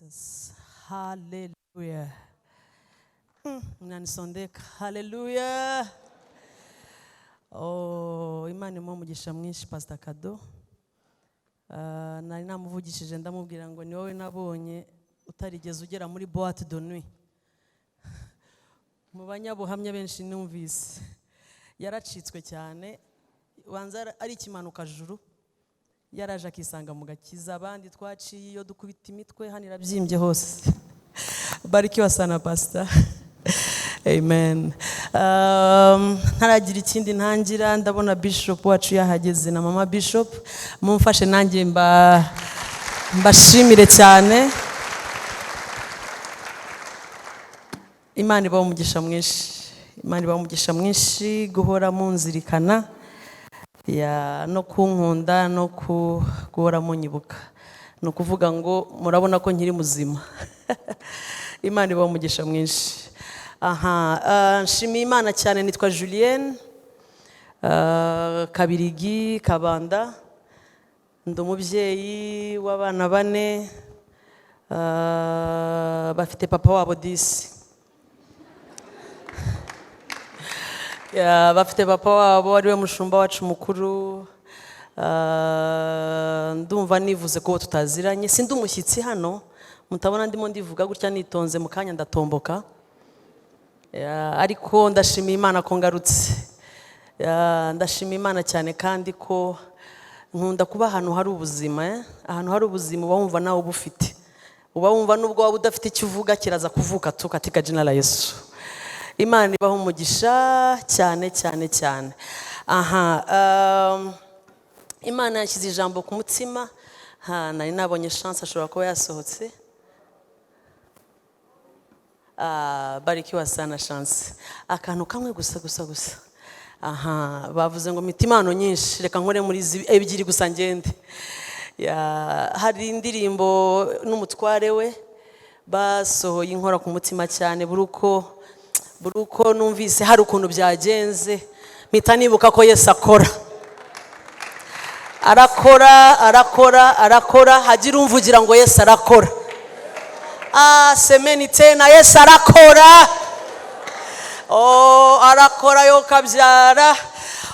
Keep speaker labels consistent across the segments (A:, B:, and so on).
A: Jesus. Hallelujah. Mnanisondeka. Hallelujah. Oh, Imana imwe umugisha mwinshi Pastor Kado. Nari namuvugishije ndamubwira ngo ni wowe nabonye utarigeze ugera muri boîte de nuit. Mu banyabuhamya benshi numvise. Yaracitswe cyane. Wanza ari ikimanuka juru. Yaraje akisanga mu gakiza abandi twaciye iyo dukubita imitwe hanira byimbye hose. Barikiwa sana Pastor. Amen. Ntaragira ikindi ntangira ndabona Bishop wacu yahageze na Mama Bishop mumfashe nanjye mbashimire cyane. Imana ibaho umugisha mwinshi. Imana ibaho umugisha mwinshi guhora munzirikana ya no kunkunda no guhora munyibuka. No kuvuga ngo murabona ko nkiri muzima. Imana ibaho umugisha mwinshi. Nshimiye Imana cyane nitwa Julienne Kabirigi Kabanda ndi umubyeyi w'abana 4 bafite papa wabo 10 bafite papa wabo ari we mushumba wacu mukuru. Ndumva nivuze ko tutaziranye sindi umushyitsi hano mutabona ndimo ndivuga gutya nitonze mu kanya ndatomboka. Ariko ndashimiye Imana ko ngarutse. Ndashimiye Imana cyane kandi ko nkunda kuba ahantu hari ubuzima. Ahantu hari ubuzima uba wumva nawe ubufite. Uba wumva nubwo waba udafite icyo uvuga kiraza kuvuka katika jina la Yesu. Imana ibaho umugisha cyane cyane cyane. Imana yashyize ijambo ku mutima. Nari nabonye chance ashobora kuba yasohotse. Barikiwa sana chance. Akantu kamwe gusa. Bavuze ngo mitimano nyinshi reka nkore muri ebyiri gusa ngende. Hari indirimbo n'umutware we basohoye inkora ku mutima cyane buruko numvise hari ukuntu byagenze mpita nibuka ko Yesu arakora hagira umvugira ngo Yesu arakora. Semeni tena Yesu arakora. Arakora yo kabyara.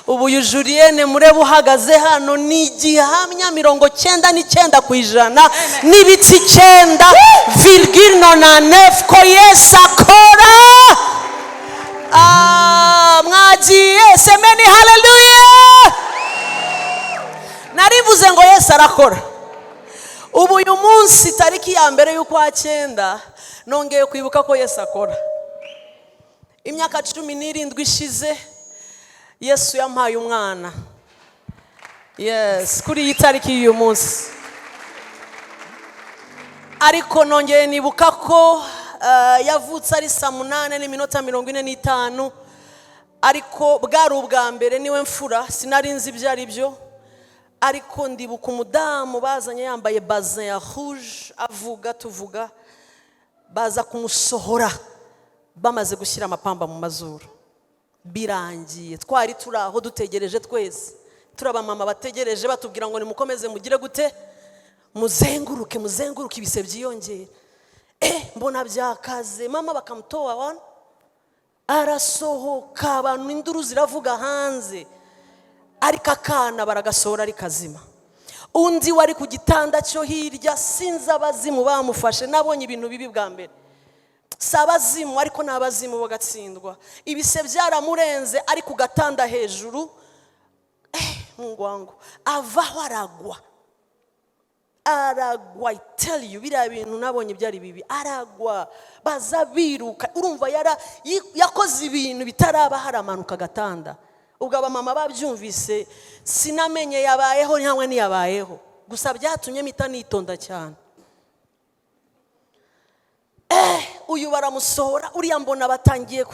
A: Ubu Julienne murebe uhagaze hano ni igihamya 99% n'ibiti 9,9 ko Yesu akora. Mwagiye semeni hallelujah. Narivuze ngo Yesu arakora. Ubu uyu munsi tariki ya mbere y'ukwa 9 nongeye kwibuka ko Yesu akora. Imyaka 17 ishize Yesu yampaye umwana. Yes, kuri iyi tariki y'uyu munsi. Ariko nongeye nibuka ko yavutse ari 8:45. Ariko bwari ubwa mbere niwe mfura sinarinzi ibyo ari byo. Ariko ndibuka umudamu bazanye yambaye bazin ya rouge tuvuga baza kumusohora bamaze gushyira amapamba mu mazuru. Birangiye twari turaho dutegereje twese turaba mama bategereje batubwira ngo nimukomeze mugire gute muzenguruke ibise byiyongera. Mbona byakaze mama bakamutoa wana arasohoka abantu induru ziravuga hanze. Ariko akana baragasohora ari kazima. Undi wari ku gitanda cyo hirya sinza abazimu bamufashe nabonye ibintu bibi bwa mbere. Sabazimu ariko nabazimu bagatsindwa. Ibise byaramurenze ari ku gatanda hejuru. Mungu wangu avaho aragwa I tell you biriya bintu nabonye byari bibi. Aragwa bazabiruka urumva yakoze ibintu bitaraba haramanuka gatanda. Ubwo abamama babyumvise sinamenye yabayeho nyawe niyabayeho gusa byatumye mita nitonda cyane. Uyu baramusohora uriya mbona batangiye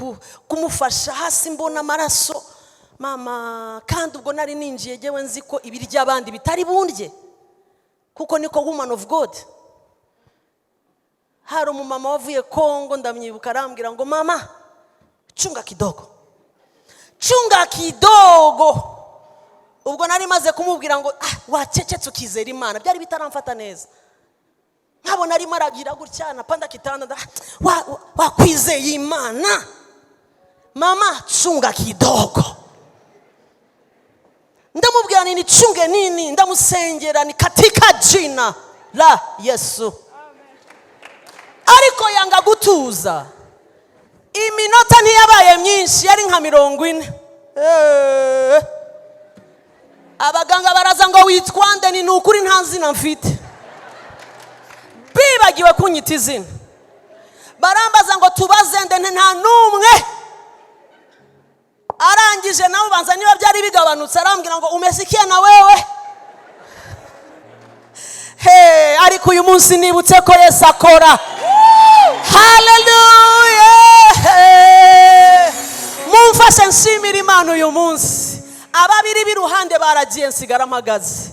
A: kumufasha hasi mbona amaraso mama kandi ubwo nari ninjiye jewe nzi ko ibirya abandi bitari bundye kuko niko woman of God. Hari umumama wavuye Kongo ndamyibuka arambwira ngo mama chunga kidogo. Ubwo nari maze kumubwira ngo wacecetse ukizera Imana byari bitaramfata neza. nkabona arimo aragira gutya napanda kitanda wakwizeye Imana mama chunga kidogo ndamubwira nini chunge nini ndamusengera ni katika jina la Yesu ariko yanga gutuza iminota ntiyabaye myinshi yari nka 40 abaganga baraza ngo witwande ni nukuri nta zina mfite bibagiwe kunyita izina barambaza ngo tubaze nde nta numwe arangije nawe banza niba byari bigabanutse arambwira ngo umesikiye na wewe ariko uyu munsi nibutse ko Yesu akora haleluya mumfashe nshimira Imana uyu munsi ababiri biruhande baragiye nsigara amagazi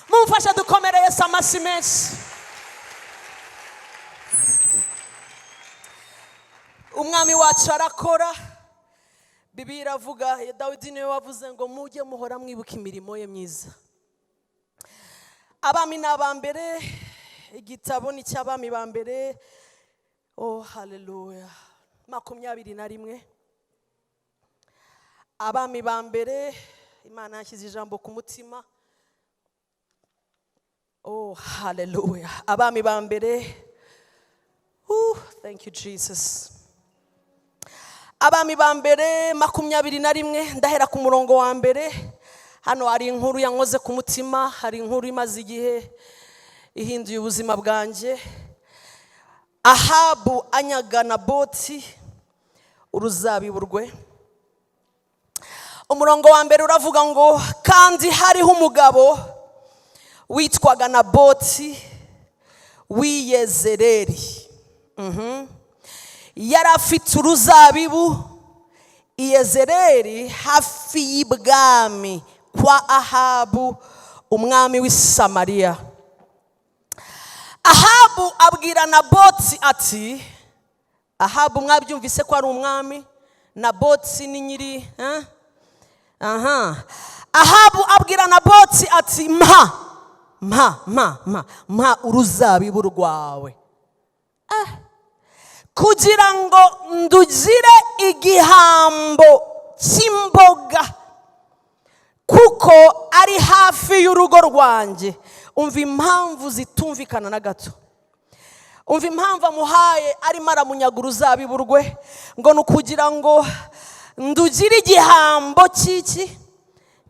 A: mumfasha dukomere Yesu amashyi menshi umwami wacu arakora Bibiliya iravuga Dawidi niwe wavuze ngo mujye muhora mwibuka imirimo ye myiza abami n'abambere igitabo ni cy'abami bambere oh haleluya 21 abami bambere Imana yashyize ijambo ku mutima oh haleluya abami bambere thank you Jesus abami bambere 21 ndahera ku murongo wa mbere hano hari inkuru yankoze ku mutima hari inkuru imaze igihe ihinduye ubuzima bwanje Ahabu anyaga Naboti uruzabibu rwe umurongo wa mbere uravuga ngo kandi hariho umugabo witwaga Naboti w'Iyezereli yari afite uruzabibu Iyezereli hafi y'ibwami kwa Ahabu umwami w'i Samariya. Ahabu abwira Naboti ati, Ahabu mwabyumvise ko ari umwami, Naboti ni nyiri Ahabu abwira Naboti ati, mpa uruzabibu rwawe kugira ngo ndugire igihambo cy'imboga, kuko ari hafi y'urugo rwanjye. Umva impamvu zitumvikana na gato. Umva impamvu amuhaye arimo aramunyaga uruzabibu rwe, ngo ni ukugira ngo ndugire igihambo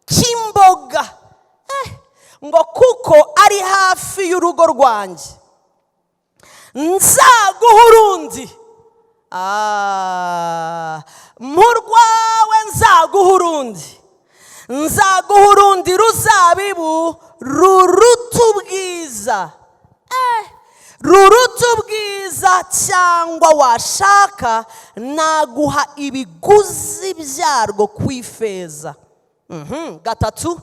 A: cy'imboga, ngo kuko ari hafi y'urugo rwanjye. Nzaguha urundi, mu rwawe nzaguha urundi, nzaguha urundi ruzabibu ruruta ubwiza, ruruta ubwiza, cyangwa washaka naguha ibiguzi byarwo ku ifeza. Gatatu,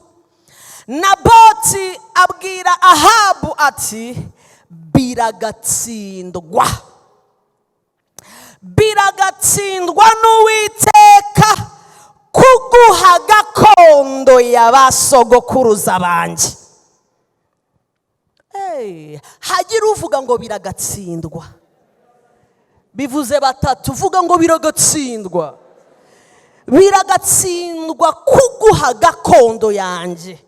A: Naboti abwira Ahabu ati, biragatsindwa n'Uwiteka kuguha gakondo y'abasogokuruza banjye. Hagira uvuga ngo biragatsindwa, bivuze batatu. Vuga ngo biragatsindwa, biragatsindwa kuguha gakondo yanjye.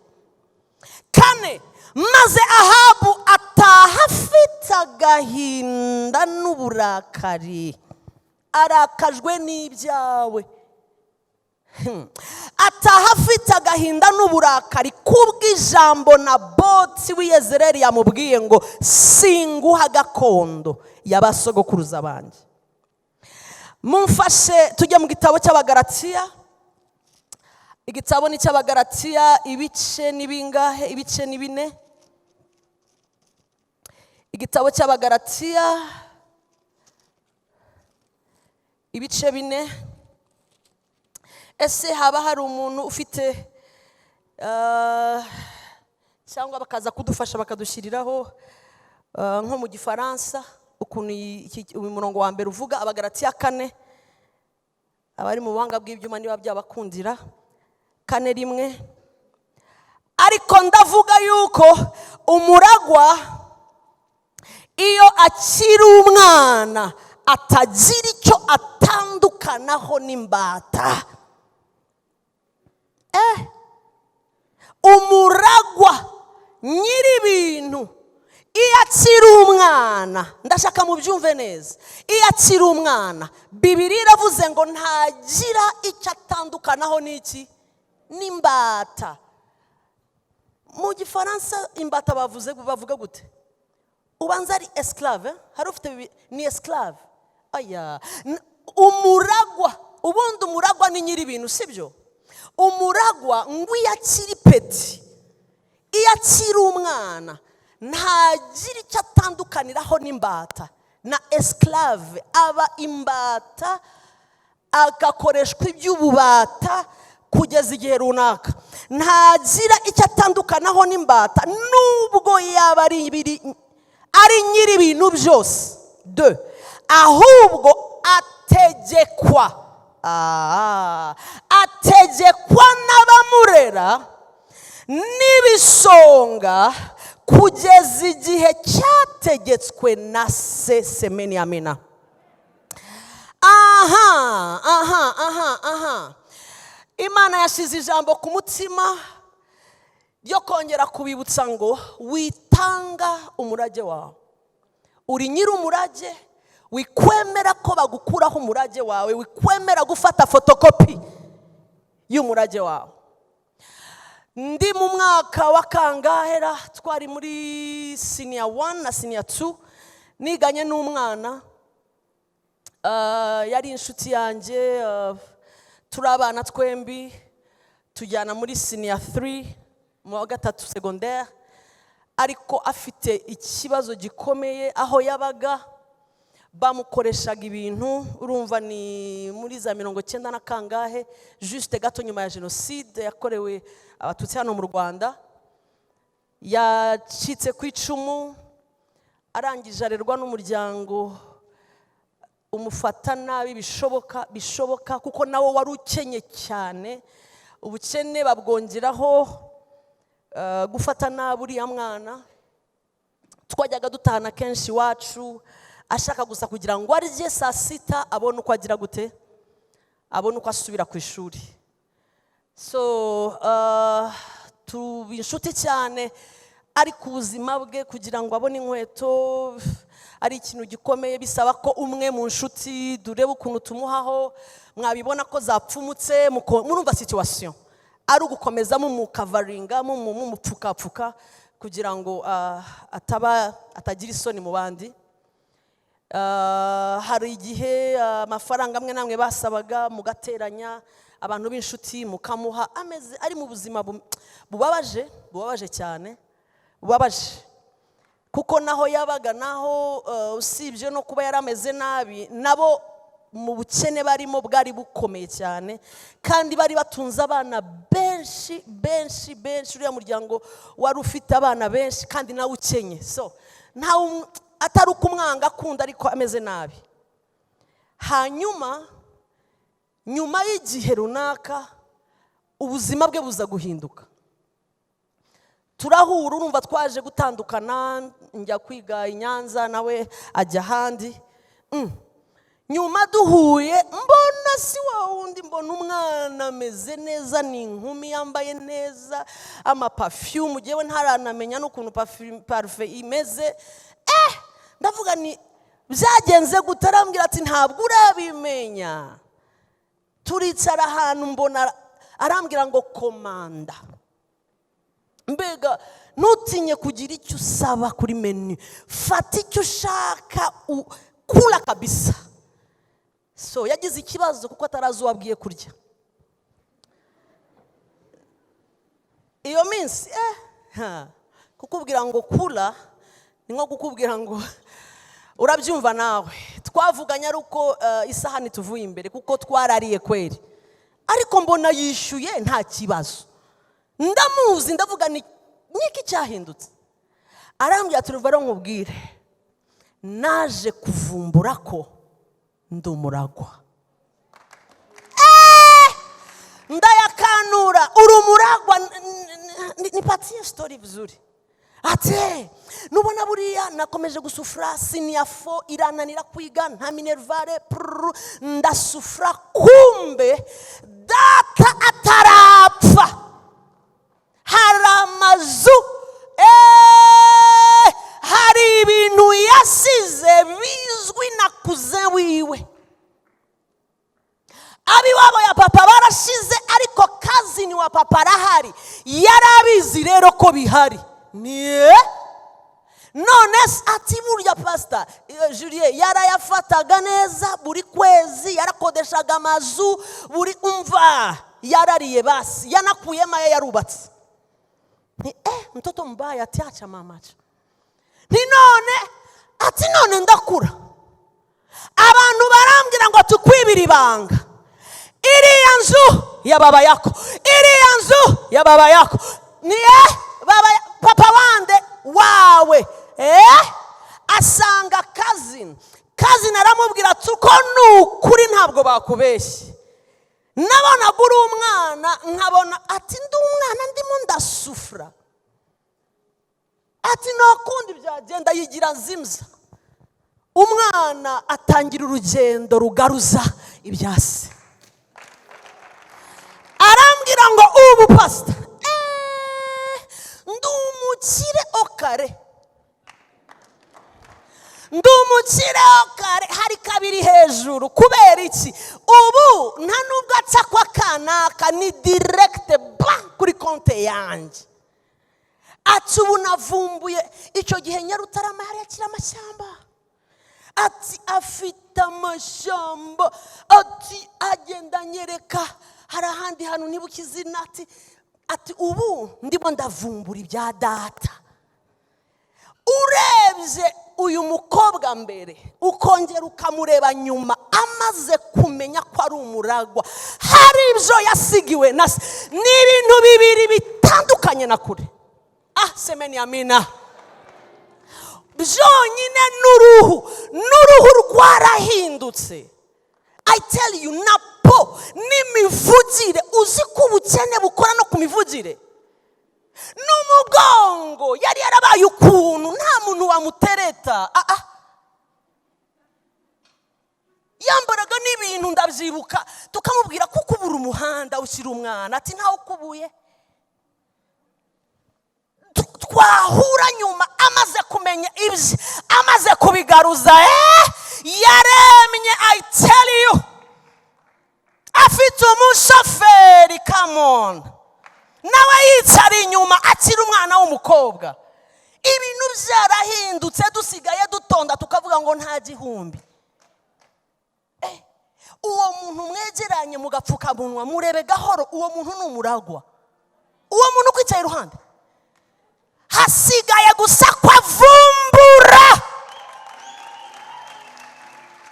A: Kane, maze Ahabu ataha afite agahinda n'uburakari, arakajwe n'ibyawe. Ataha afite agahinda n'uburakari kubw'ijambo Naboti w'i Yezereli yamubwiye ngo singuha gakondo y'abasogokuruza banjye. Mumfashe tujye mu gitabo cy'Abagalatiya. Igitabo ni cy'Abagalatiya, ibice ni bingahe? Ibice ni 4. Igitabo cy'Abagalatiya, ibice 4. Ese haba hari umuntu ufite cyangwa bakaza kudufasha bakadushyiriraho nko mu Gifaransa ukuntu umurongo wa mbere uvuga? Abagalatiya 4, abari mu buhanga bw'ibyuma niba byabakundira. 4:1. Ariko ndavuga yuko umuragwa iyo akiri umwana atagira icyo atandukanaho n'imbata. Umuragwa nyiri ibintu iyo akiri umwana, ndashaka mubyumve neza, iyo akiri umwana, Bibiliya iravuze ngo ntagira icyo atandukanaho n'iki? N'imbata. Mu Gifaransa imbata bavuga gute? Ubanza ari esclave, hari ufite ni esclave. Umuragwa, ubundi umuragwa ni nyiri ibintu, sibyo? Umuragwa ngo iyo akiri peti, iyo akiri umwana, ntagira icyo atandukaniraho n'imbata. Na esclave aba imbata, agakoreshwa iby'ububata kugeza igihe runaka. Ntagira icyo atandukanaho n'imbata nubwo yaba ari nyiri ibintu byose. 2, ahubwo ategekwa n'abamurera n'ibisonga kugeza igihe cyategetswe na se. Semeni amina. Imana yashize ijambo ku mutima ryo kongera kubibutsa ngo witanga umurage wawe. Uri nyiri umurage, wikwemera ko bagukuraho umurage wawe, wikwemera gufata fotokopi y'umurage wawe. Ndi mu mwaka wa kangahera, twari muri senior 1 na senior 2, niganye n'umwana yari inshuti yanjye, turi abana twembi, tujyana muri senior 3 mu wa gatatu secondaire, ariko afite ikibazo gikomeye aho yabaga bamukoreshaga ibintu urumva ni muri za 90 na kangahe juste gato nyuma ya jenoside yakorewe abatutsi hano mu Rwanda. Yacitse ku icumu arangije arerwa n'umuryango umufata nabi bishoboka kuko nawo wari ukenye cyane. Ubukene babwongeraho gufata nabi uriya mwana. Twajyaga dutahana kenshi iwacu ashaka gusa kugira ngo arye saa sita abone uko agira gute, abone uko asubira ku ishuri. So tubinshuti cyane ariko ubuzima bwe kugira ngo abone inkweto ari ikintu gikomeye. Bisaba ko umwe mu nshuti durebe ukuntu tumuhaho, mwabibona ko zapfumutse murumva situation ari ugukomeza mu coveringa mu mupfukapfuka kugira ngo atagira isoni mu bandi. Hari igihe amafaranga amwe namwe basabaga mugateranya abantu b'inshuti mukamuha ameze ari mu buzima bubabaje cyane, bubabaje kuko naho yabaga naho usibye no kuba yarameze nabi nabo mu bukene barimo bwari bukomeye cyane kandi bari batunze abana benshi uriya muryango wari ufite abana benshi kandi nawe ukenye. So nta atari ukumwanga akunda ariko ameze nabi. Hanyuma nyuma y'igihe runaka ubuzima bwe buza guhinduka. Turahura urumva twaje gutandukana, njya kwiga i Nyanza nawe ajya ahandi. Nyuma duhuye mbona si wundi, mbona umwana ameze neza, ni inkumi yambaye neza, amaperfume jewe ntaranamenya n'ukuntu parfum imeze. Ndavuga ni byagenze gutarambira ati ntabwo urabimenya. Turicara ahantu mbona arambwira ngo komanda, mbega nutinye kugira icyo usaba kuri menu, fata icyo ushaka kula kabisa. So yagize ikibazo kuko atarazi uwabwiye kurya iyo minsi. Kukubwira ngo kula ni nko kukubwira ngo urabyumva nawe. Twavuganye ari uko isahani tuvuye imbere kuko twarariye kweri, ariko mbona yishyuye nta kibazo. Ndamuzi ndavuga niki cyahindutse. Arambwira turuva rero nkubwire naje kuvumbura ko ndumuragwa. Ndayakanura urumuragwa nipatie story vizuri. Ate nubona buriya nakomeje gusufra siniafo irananira kwiga nta minervare ndasufra, kumbe data atarapfa haramazu hari ibintu yasize bizwi na kuze wiwe. Abiwabo ya papa barashize ariko kazini wa papa arahari, yarabizi rero ko bihari. None ati burya pastor Julienne yarayafataga neza buri kwezi, yarakodeshaga amazu buri umva, yarariye basi yanakuyema yarubatse. Mtoto mbaya atiacha mamacha. None ndakura abantu barambwira ngo tukwibira ibanga. Iriya nzu ya baba yako, iriya nzu ya baba yako ni baba papa wande wawe. Asanga cousin aramubwira tuko nukuri ntabwo bakubeshye. Nabona buri umwana nkabona ati ndi umwana ndimo ndasufra, ati nakundi byagenda yigira zimza. Umwana atangira urugendo rugaruza ibyase. Arambwira ngo ubu pastor ndumukire okare, ndumukire okare hari kabiri hejuru. Kubera iki? Ubu nta nubwo atsa kwa kanaka, ni direct kuri konte yanjye. Ati ubu navumbuye icyo gihe Nyarutarama yari akira amashyamba. Ati afite amashyamba, ati agenda nyereka hari ahandi hantu nibuka izina. Ati ubu ndimo ndavumbura ibya data. urebye uyu mukobwa mbere ukongera ukamureba nyuma amaze kumenya ko ari umuragwa, hari ibyo yasigiwe na se, ni ibintu bibiri bitandukanye na kure. Semeni amina. Byonyine n'uruhu rwarahindutse. I tell you, napo n'imivugire, uzi ko ubukene bukora no ku mivugire. N'umugongo yari yarabaye ukuntu nta muntu wamutereta. Yambaraga n'ibintu ndabyibuka, tukamubwira ko kubura umuhanda ushyira umwana, ati ntawe ukubuye. Twahura nyuma amaze kumenya ibye, amaze kubigaruza, yaremye. I tell you, afite umushoferi, come on, nawe yicara inyuma akiri umwana w'umukobwa. Ibintu byarahindutse, dusigaye dutonda tukavuga ngo nta gihumbi. Uwo muntu mwegeranye mugapfukamunwa murebe gahoro, uwo muntu ni umuragwa. Uwo muntu kwicaye iruhande hasigaye gusa kwavumbura.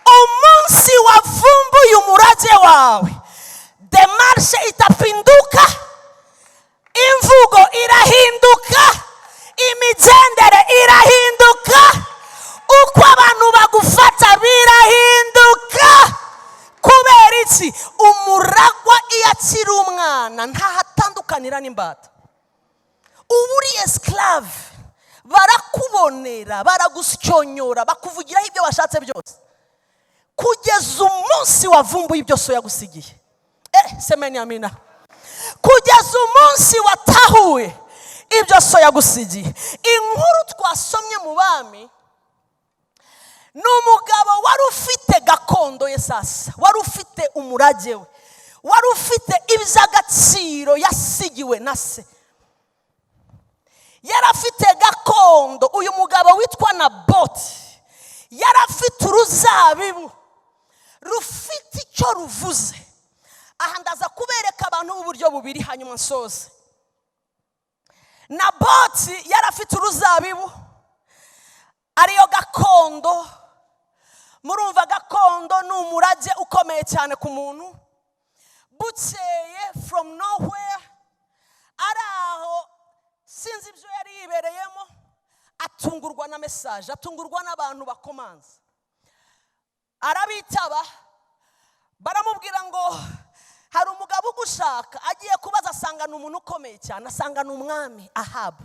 A: Umunsi wavumbuye umurage wawe, demarshe itapinduka, imvugo irahinduka, imigendere irahinduka, uko abantu bagufata birahinduka. Kubera iki? Umuragwa iyo akiri umwana ntahatandukanira n'imbata. Ubu uri esclave, barakubonera, baragusyonyora, bakuvugiraho ibyo washatse byose, kugeza umunsi wavumbuye ibyo so yagusigiye. Semeni amina. Kugeza umunsi watahuye ibyo so yagusigiye. Inkuru twasomye mu Bami, ni umugabo wari ufite gakondo ye, sasa wari ufite umurage we, wari ufite iby'agaciro yasigiwe na se. Yari afite gakondo. Uyu mugabo witwa Naboti yari afite uruzabibu rufite icyo ruvuze. Aha ndaza kubereka abantu uburyo bubiri hanyuma nsoze. Naboti yari afite uruzabibu, ariyo gakondo. Murumva gakondo ni umurage ukomeye cyane ku muntu. Bukeye from nowhere, araho sinzi ibyo yari yibereyemo, atungurwa na message, atungurwa n'abantu bakomanza. Arabitaba, baramubwira ngo hari umugabo ugushaka. Agiye kubaza asanga ni umuntu ukomeye cyane, asanga ni umwami Ahabu.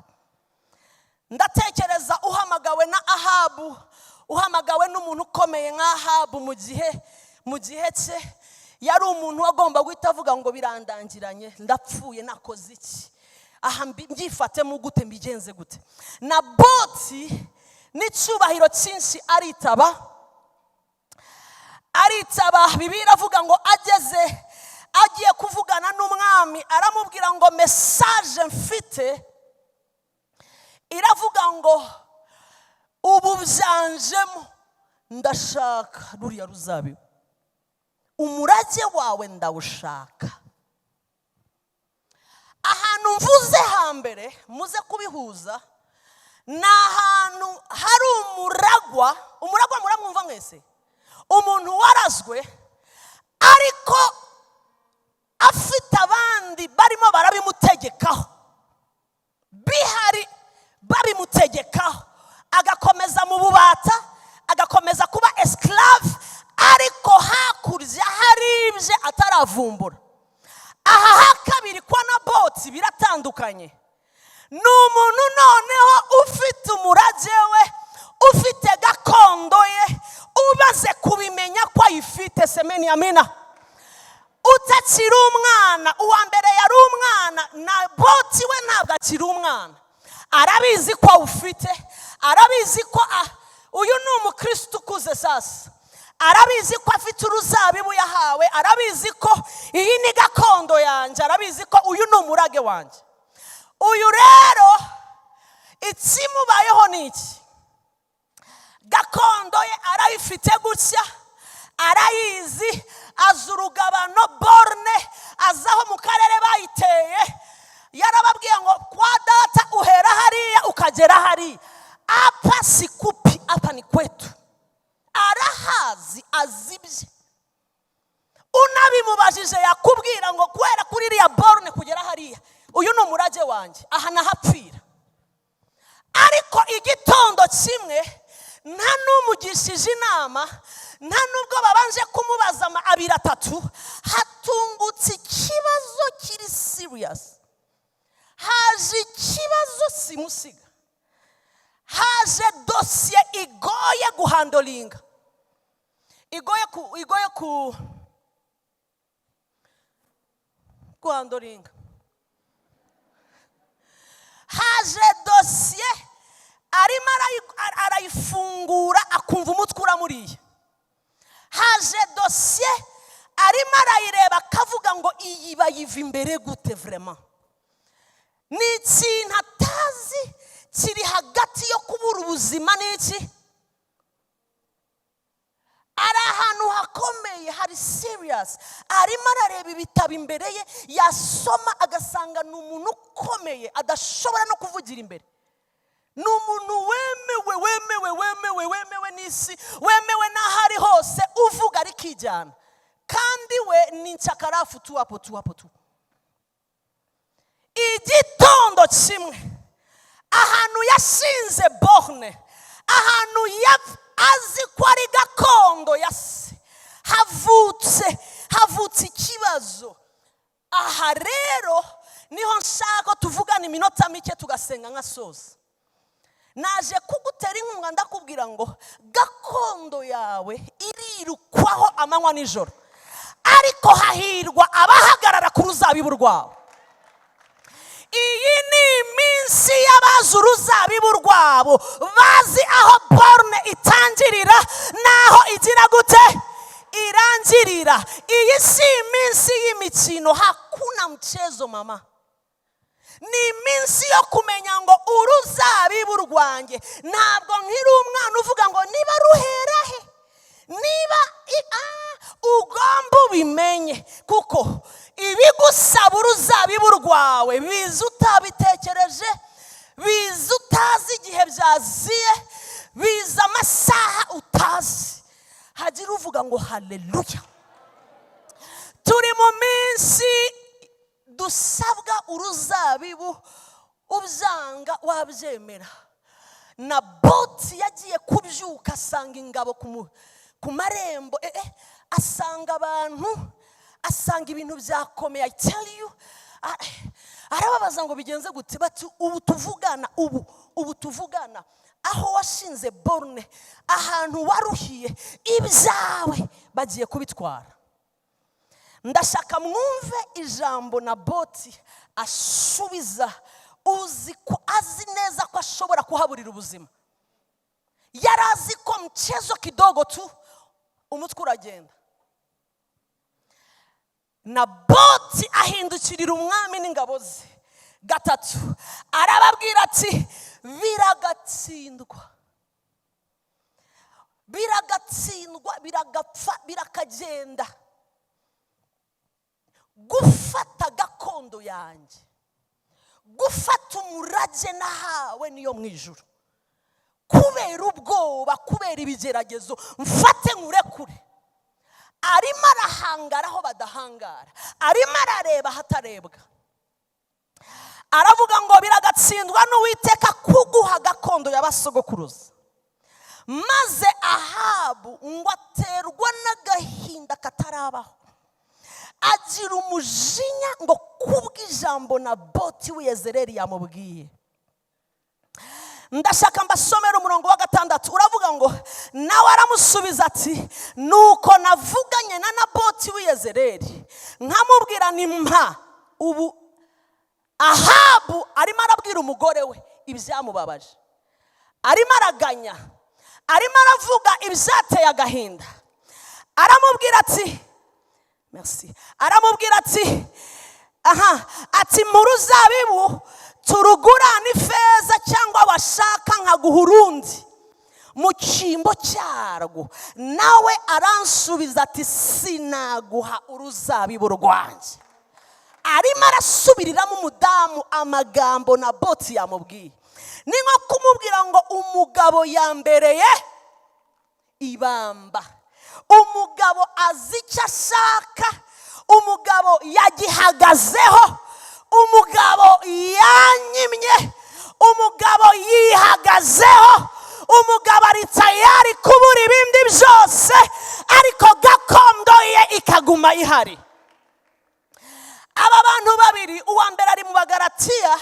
A: Ndatekereza uhamagawe na Ahabu, uhamagawe n'umuntu ukomeye nka Ahabu mu gihe cye, yari umuntu wagomba guhita avuga ngo birandangiranye, ndapfuye, nakoze iki, aha mbyifatemo gute, mbigenze gute. Naboti n'icyubahiro cyinshi aritaba. Bibiliya avuga ngo agiye kuvugana n'umwami, aramubwira ngo message mfite iravuga ngo ubu byanjemo, ndashaka ruriya ruzabibu, umurage wawe ndawushaka. Ahantu mvuze hambere muze kubihuza, ni ahantu hari umuragwa muramwumva mwese, umuntu warazwe ariko afite abandi barimo barabimutegekaho, bihari babimutegekaho, agakomeza mu bubata, agakomeza kuba esclave, ariko hakurya hari ibye ataravumbura. Aha hakabiri kwa Naboti biratandukanye. Ni umuntu noneho ufite umurage we, ufite gakondo ye, ubaze kubimenya ko ayifite. Semeni amina. Utakiri umwana, uwa mbere yari umwana, Naboti we ntabwo akiri umwana. Arabizi ko awufite, arabizi ko uyu ni umukristo ukuze sasa, arabizi ko afite uruzabibu yahawe, arabizi ko iyi ni gakondo yanjye, arabizi ko uyu ni umurage wanjye. Uyu rero ikimubayeho ni iki? Gakondo ye arayifite gutya, arayizi, azi urugabano borne, azaho mu karere bayiteye. Yarababwiye ngo kwa data uhera hariya ukagera hariya, up iriya borne kugera hariya, uyu ni umurage wanjye, aha nahapfira. Ariko igitondo kimwe nta n'umugishije inama, nta nubwo babanje kumubaza abiri atatu, hatungutse ikibazo kiri serious. Haje ikibazo simusiga, haje dosiye igoye guhandolinga, igoye guhandolinga. Haje dosiye arimo arayifungura akumva umutwe uramuriye. Haje dosiye arimo arayireba akavuga ngo iyi bayiva imbere gute vraiment. Ni ikintu atazi kiri hagati yo kubura ubuzima n'iki. Ari ahantu hakomeye, hari serious. Arimo arareba ibitabo imbere ye, yasoma agasanga ni umuntu ukomeye adashobora no kuvugira imbere. Ni umuntu wemewe n'isi, wemewe n'ahari hose, uvuga ari kijyana. Kandi we ni nshakarafu tu hapo. Igitondo kimwe ahantu yashinze borne, ahantu azi ko ari gakondo yase, havutse ikibazo. Aha rero niho nshaka tuvugana iminota mike tugasenga nkasoza. Naje kugutera inkunga ndakubwira ngo gakondo yawe irirukwaho amanywa nijoro, ariko hahirwa abahagarara ku ruzabibu rwawe. Iyi ni iminsi y'abazi uruzabibu rwabo, bazi aho borne itangirira naho igira gute irangirira. Iyi si iminsi y'imikino, hakuna mchezo mama. Ni iminsi yo kumenya ngo uruzabibu rwanjye ntabwo nkiri umwana uvuga ngo niba ruhera he, niba ugomba ubimenye, kuko ibigusaba uruzabibu rwawe biza utabitekereje, biza utazi igihe byaziye, biza amasaha utazi. Hagira uvuga ngo haleluya. Turi mu minsi dusabwa uruzabibu, ubyanga wabyemera. Naboti yagiye kubyuka asanga ingabo ku marembo, asanga abantu, asanga ibintu byakomeye. I tell you, arababaza ngo bigenze gute. Bati ubu tuvugana aho washinze borne, ahantu waruhiye, ibyawe bagiye kubitwara. Ndashaka mwumve ijambo Naboti asubiza, uzi ko azi neza ko ashobora kuhaburira ubuzima. Yarazi ko mchezo kidogo tu umutwe uragenda. Naboti ahindukirira umwami n'ingabo ze gatatu, arababwira ati biragatsindwa, biragapfa, birakagenda. Gufata gakondo yanjye, gufata umurage nahawe niyo mwijuru, kubera ubwoba, kubera ibigeragezo, mfate nkurekure. Arimo arahangara aho badahangara, arimo arareba hatarebwa. Aravuga ngo biragatsindwa n'Uwiteka kuguha gakondo y'abasogokuruza. Maze Ahabu ngo aterwa n'agahinda katarabaho, agira umujinya ngo kubw'ijambo Naboti w'Iyezereli yamubwiye. Ndashaka mbasomera umurongo wa 6. Uravuga ngo nawe aramusubiza ati, nuko navuganye na Naboti w'Iyezereli nkamubwira ni mpa. Ubu Ahabu arimo arabwira umugore we ibyamubabaje, arimo araganya, arimo aravuga ibyateye agahinda. Aramubwira ati merci, aramubwira ati ati mu ruzabibu turugurana ifeza cyangwa washaka nkaguha urundi mu cyimbo cyarwo. Nawe aransubiza ati sinaguha uruzabibu rwanjye. Arimo arasubiriramo umudamu amagambo Naboti yamubwiye. Ni nko kumubwira ngo umugabo yambereye ibamba, umugabo azi icyo ashaka, umugabo yagihagazeho, umugabo yanyimye, umugabo yihagazeho, umugabo ari tayari kubura ibindi byose, ariko gakondo ye ikaguma ihari. Aba bantu babiri, uwa mbere ari mu Bagalatiya,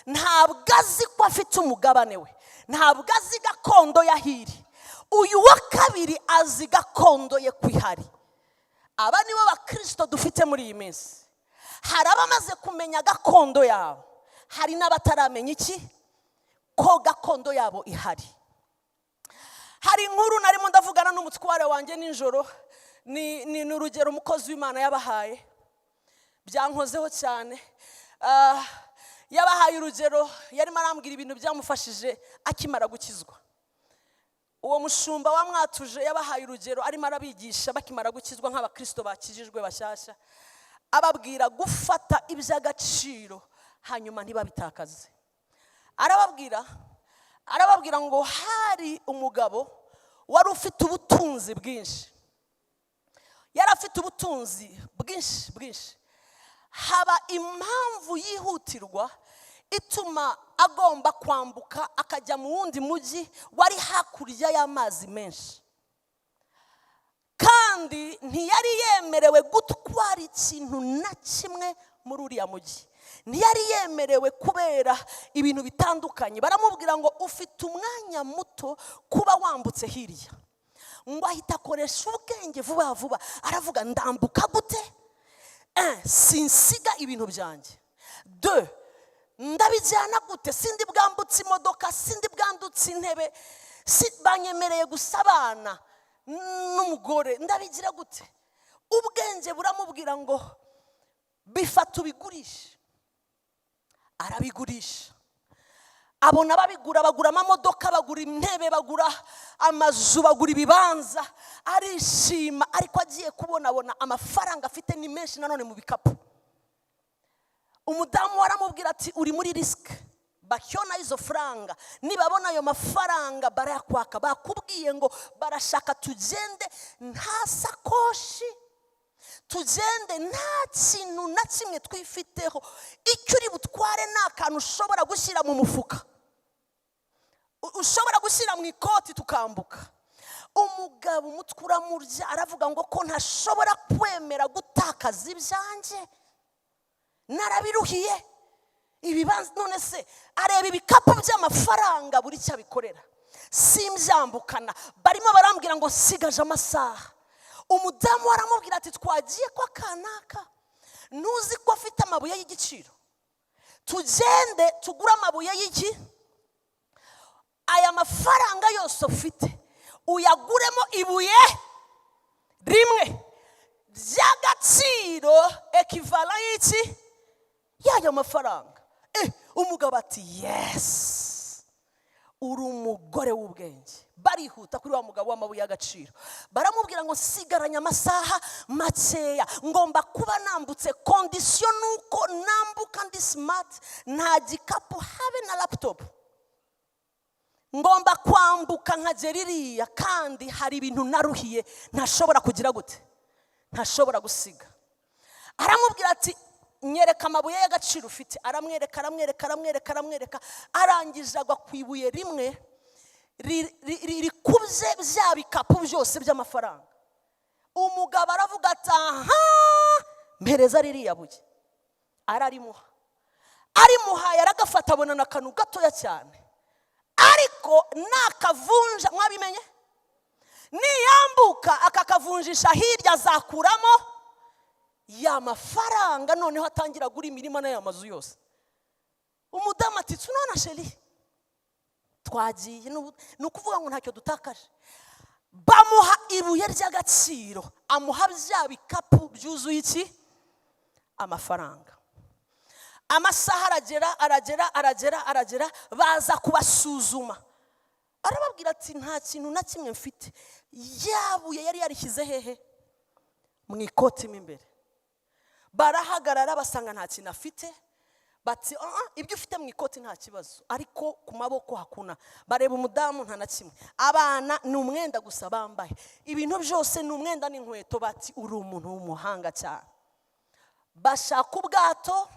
A: ntabwo azi ko afite umugabane we, ntabwo azi gakondo yahiri. Uyu wa kabiri azi gakondo ye kwihari. Aba nibo bakristo dufite muri iyi minsi. Hari abamaze kumenya gakondo yabo, hari n'abataramenya iki ko gakondo yabo ihari. Hari inkuru narimo ndavugana n'umutware wanjye nijoro, ni urugero umukozi w'Imana yabahaye, byankozeho cyane. Yabahaye urugero, yarimo arambwira ibintu byamufashije akimara gukizwa. Uwo mushumba wamwatuje yabahaye urugero, arimo arabigisha bakimara gukizwa nk'abakristo bakijijwe bashyashya, ababwira gufata iby'agaciro hanyuma ntibabitakaze. Arababwira ngo hari umugabo wari ufite ubutunzi bwinshi, yari afite ubutunzi bwinshi. Haba impamvu yihutirwa ituma agomba kwambuka akajya mu wundi mujyi wari hakurya y'amazi menshi, kandi ntiyari yemerewe gutwara ikintu na kimwe muri uriya mujyi. Ntiyari yemerewe kubera ibintu bitandukanye. Baramubwira ngo ufite umwanya muto kuba wambutse hirya. Ngo ahita akoresha ubwenge vuba vuba, aravuga ndambuka gute? Sinsiga ibintu byanjye. 2, ndabijyana gute? Sindi bwambutse imodoka, sindi bwandutse intebe, banyemereye gusabana n'umugore, ndabigira gute? Ubwenge buramubwira ngo bifata ubigurisha. Arabigurisha. Abona babigura, bagura amamodoka, bagura intebe, bagura amazu, bagura ibibanza, arishima. Ariko agiye kubona amafaranga afite ni menshi nanone mu bikapu. Umudamu waramubwira ati uri muri risk, bakiona izo franga, nibabona ayo mafaranga barayakwaka. Bakubwiye ngo barashaka tugende nta sakoshi, tugende nta kintu na kimwe twifiteho, icyo uri butware nta kantu ushobora gushyira mu mufuka, ushobora gushyira mu ikoti tukambuka. Umugabo umutwe uramurya, aravuga ngo ko ntashobora kwemera gutakaza ibyanjye, narabiruhiye ibibanza. None se areba ibikapu by'amafaranga buri cyo abikorera, simbyambukana. Barimo barambwira ngo sigaje amasaha. Umudamu aramubwira ati twagiye kwa kanaka, nuzi ko afite amabuye y'igiciro, tugende tugura amabuye y'iki, aya mafaranga yose ufite uyaguremo ibuye rimwe ry'agaciro equivalent y'iki y'ayo mafaranga. Umugabo ati yes, uri umugore w'ubwenge. Barihuta kuri wa mugabo w'amabuye y'agaciro, baramubwira ngo sigaranye amasaha makeya, ngomba kuba nambutse. Condition nuko nambuka ndi smart, nta gikapu habe na laptop, ngomba kwambuka nkagera iriya, kandi hari ibintu naruhiye ntashobora kugira gute, ntashobora gusiga. Aramubwira ati nyereka amabuye y'agaciro ufite. Aramwereka, arangije agwa ku ibuye rimwe rikubye bya bikapu byose by'amafaranga. Umugabo aravuga ati aha, mpereza ririya buye. Arimuhaye, aragafata, abona n'akantu gatoya cyane, ariko nakavunja. Mwabimenye? Niyambuka akakavunjisha hirya, azakuramo ya mafaranga, noneho atangira gura imirima n'aya mazu yose. Umudamu ati tunona sheri, twagiye, nukuvuga ngo ntacyo dutakaje. Bamuha ibuye ry'agaciro, amuha bya bikapu byuzuye iki, amafaranga. Amasaha aragera, baza kubasuzuma. Arababwira ati nta kintu na kimwe mfite. Yabuye yari yarishyize hehe? Mu ikoti mo imbere. Barahagarara basanga nta kintu afite. Bati ibyo ufite mu ikoti nta kibazo, ariko ku maboko hakuna. Bareba umudamu, nta na kimwe. Abana ni umwenda gusa bambaye, ibintu byose ni umwenda n'inkweto. Bati uri umuntu w'umuhanga cyane. bashaka ubwato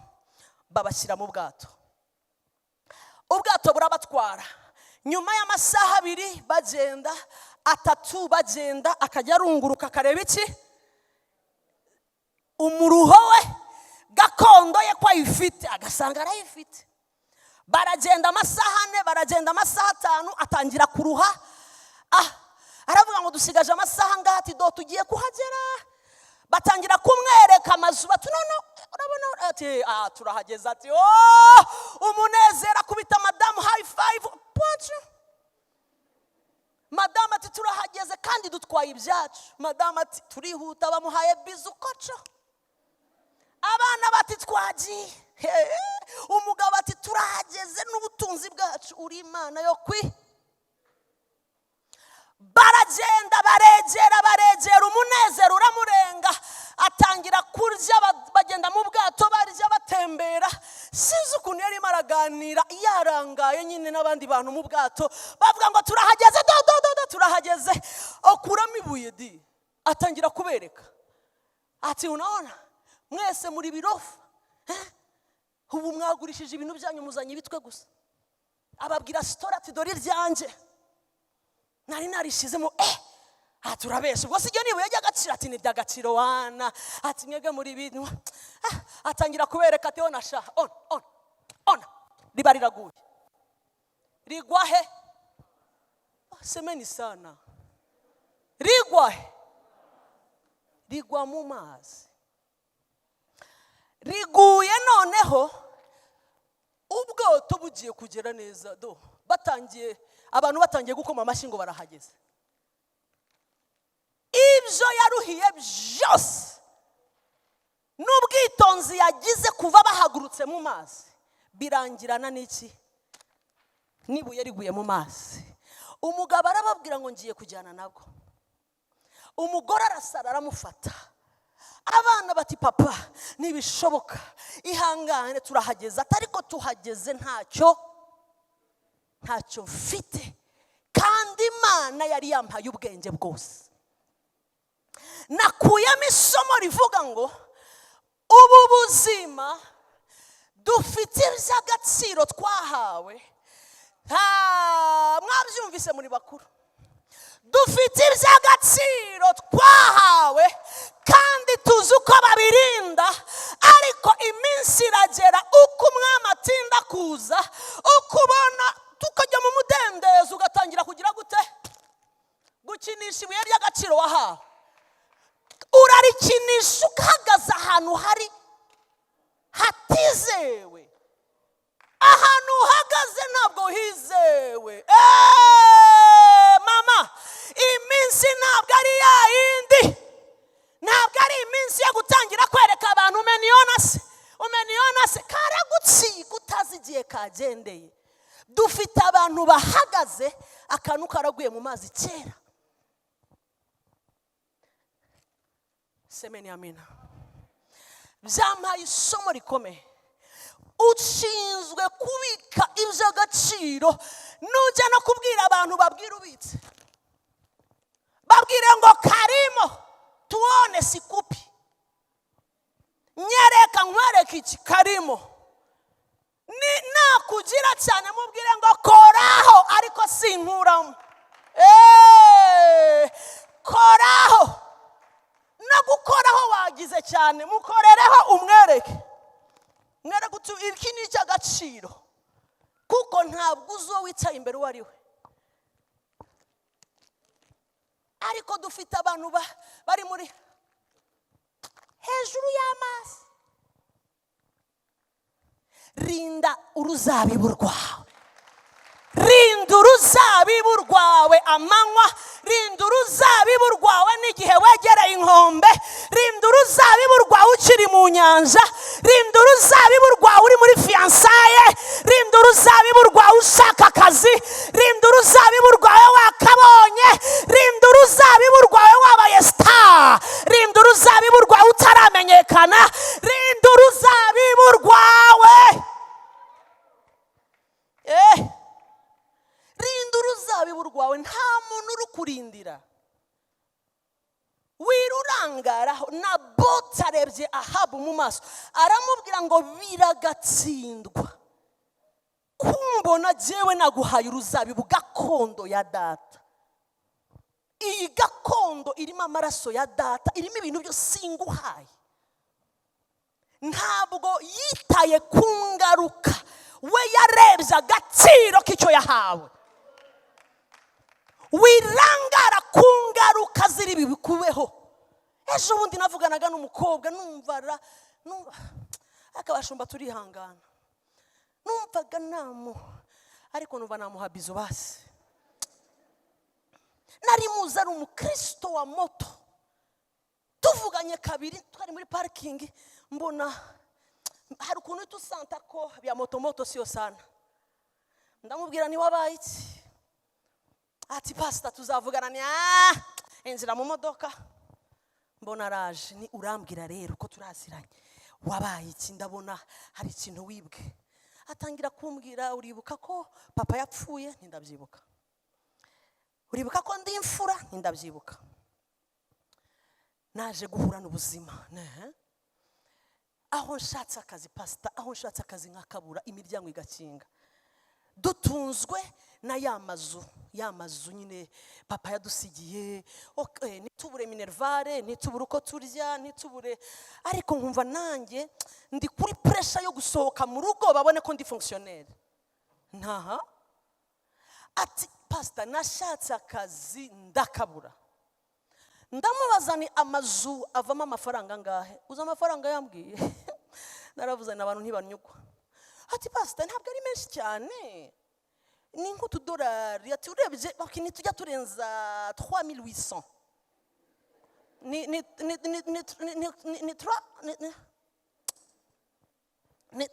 A: babashyira mu bwato. Ubwato burabatwara. Nyuma y'amasaha 2 bagenda, 3 bagenda, akajya arunguruka akareba iki? Umuruho we gakondo ye ko ayifite, agasanga arayifite. Baragenda amasaha 4, baragenda amasaha 5, atangira kuruha. Aravuga ngo dusigaje amasaha ngati do tugiye kuhagera. Batangira kumwereka amazu, bati no urabona ati turahageze. Ati umunezero kubita madamu high five punch. Madamu ati turahageze kandi dutwaye ibyacu. Madamu ati turihuta, bamuhaye bizu koco. Abana bati twagiye. Umugabo ati turahageze n'ubutunzi bwacu uri Imana yo kwi. Baragenda baregera umunezero uramurenga, atangira kurya, bagenda mu bwato barya batembera. Sinzi ukuntu yari maraganira yarangaye nyine n'abandi bantu mu bwato, bavuga ngo turahageze do turahageze. Okuramo ibuye di, atangira kubereka ati unaona mwese muri birofu, ubu mwagurishije ibintu byanyu muzanye ibitwe gusa. Ababwira story ati dore iryanjye nari narishizemo turabesha ubwo sijyo nibuye ry'agaciro. Ati ni by'agaciro wana, ati mwege muri bintu. Atangira kubereka ati ona sha on riba riraguye. Rigwa he? Semeni sana. Rigwa he? Rigwa mu mazi. Riguye noneho ubwato bugiye kugera neza do, batangiye abantu batangiye gukoma amashyi ngo barahageze. Ibyo yaruhiye byose n'ubwitonzi yagize kuva bahagurutse mu mazi birangirana n'iki? Nibuye riguye mu mazi. Umugabo arababwira ngo ngiye kujyana nabwo. Umugore arasara aramufata. Abana bati papa nibishoboka ihangane turahageze. Atariko tuhageze ntacyo mfite, kandi Imana yari yampaye ubwenge bwose. Nakuyemo isomo rivuga ngo ubu buzima dufite iby'agaciro twahawe. Mwabyumvise muri bakuru, dufite iby'agaciro twahawe kandi tuzi uko babirinda. Ariko iminsi iragera uko umwami atinda kuza, ukubona tukajya mu mudendezo ugatangira kugira gute? Gukinisha ibuye ry'agaciro wahawe. Urarikinisha ukahagaze ahantu hari hatizewe. Ahantu uhagaze ntabwo hizewe. Mama, iminsi ntabwo ari ya yindi. Ntabwo ari iminsi yo gutangira kwereka abantu umeniona se karagutsi kutazi igihe kagendeye. Dufite abantu bahagaze akantu karaguye mu mazi kera. Semeni amina. Byampaye isomo rikomeye. Ushinzwe kubika iby'agaciro. Nujya no kubwira abantu babwira ubitse, babwire ngo karimo tuone sikupi, nyereka nkwereka iki karimo. Ni nakugira cyane mubwire ngo koraho, ariko sinkuramo. Koraho no gukoraho wagize cyane, mukorereho umwereke. Mwereke uti iki ni icy'agaciro, kuko ntabwo uzo wicaye imbere uwo ari we. Ariko dufite abantu bari muri hejuru y'amazi. Rinda uruzabibu rwawe. Rinda uruzabibu rwawe amanywa. Rinda uruzabibu rwawe n'igihe wegereye inkombe. Rinda uruzabibu rwawe ukiri mu nyanja. Rinda uruzabibu rwawe uri muri fiansaye. Rinda uruzabibu rwawe ushaka akazi. Rinda uruzabibu rwawe wakabonye. Rinda uruzabibu rwawe wabaye star. Rinda uruzabibu rwawe utaramenyekana. Rinda uruzabibu rwawe. Rinda uruzabibu rwawe. Nta muntu uri kurindira. wirurangaraho. Naboti arebye Ahabu mu maso aramubwira ngo biragatsindwa kumbona jewe naguhaye uruzabibu gakondo ya data. Iyi gakondo irimo amaraso ya data, irimo ibintu byose singuhaye. Ntabwo yitaye ku ngaruka, we yarebye agaciro k'icyo yahawe. Wirangara ku ngaruka ziri bikubeho. Ejo bundi navuganaga n'umukobwa numva akabashumba turihangana. Numvaga ariko numva namuha bizo basi. Nari muzi ari umukristo wa moto. Tuvuganye kabiri twari muri parking, mbona hari ukuntu tusanta ko bya moto siyo sana. Ndamubwira ni wabaye iki? Ati pastor tuzavugana ni inzira mu modoka. Mbona araje, ni urambwira rero ko turaziranye. Wabaye iki? Ndabona hari ikintu wibwe. Atangira kumbwira, uribuka ko papa yapfuye? Ndabyibuka. Uribuka ko ndi imfura? Ndabyibuka. Naje guhura n'ubuzima. Aho nshatse akazi pastor, aho nshatse akazi nkakabura, imiryango igakinga. Dutunzwe na ya mazu nyine papa yadusigiye. Nitubure minervare, nitubure uko turya, nitubure. Ariko nkumva nanjye ndi kuri pressure yo gusohoka mu rugo babone ko ndi fonctionnaire. Ati pastor nashatse akazi ndakabura. Ndamubaza ni amazu avamo amafaranga ngahe? Uza amafaranga yambwiye. Naravuze n'abantu ntibanyugwa. Ati pastor ntabwo ari menshi cyane. Ni $2. Ati urebye bakini tujya turenza 3800. Ni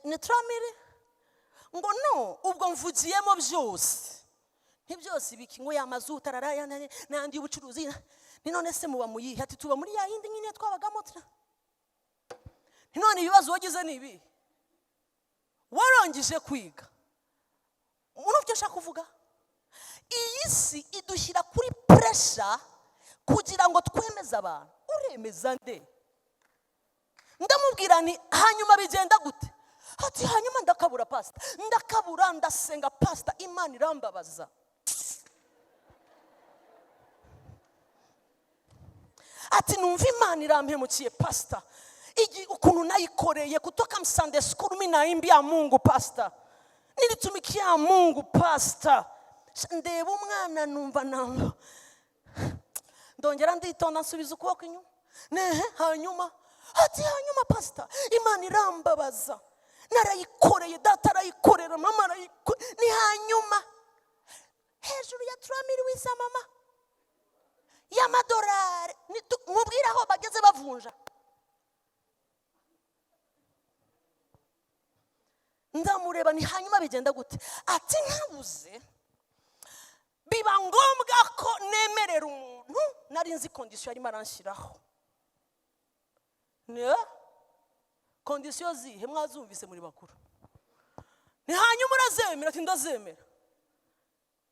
A: 3000. Ngo no, ubwo mvugiyemo byose. Ntibyose biki ngo yamazu utararaya nandi ubucuruzi. Ni none se muba muyihe? Ati tuba muri ya yindi nyine twabagamo tra. Ni none ibibazo wagize nibi. Warangije kwiga. Umuntu ufite ashaka kuvuga. Iyi si idushyira kuri pressure kugira ngo twemeze abantu. Uremeza nde? Ndamubwira ni hanyuma bigenda gute? Ati hanyuma ndakabura pastor. Ndakabura ndasenga pastor, Imana irambabaza. Ati numva Imana irampemukiye pastor. Igi ukuntu nayikoreye kutoka Sunday school mimi naimbia Mungu pastor. Nilitumikia Mungu pastor. Ndeba umwana numva namba. Ndongera nditonda nsubiza ukuboko inyuma. Hanyuma ati hanyuma pastor, Imana irambabaza. Narayikoreye, data arayikorera, mama arayikorera. Ni hanyuma hejuru ya 3000 wisa mama y'amadolari. Mubwira aho bageze bavunja. Ndamureba ni hanyuma bigenda gute? Ati nkabuze biba ngombwa ko nemerera umuntu nari nzi condition ari maranshiraho. Ne condition zihe mwazumvise muri bakuru? Ni hanyuma urazemera? Ati ndazemera.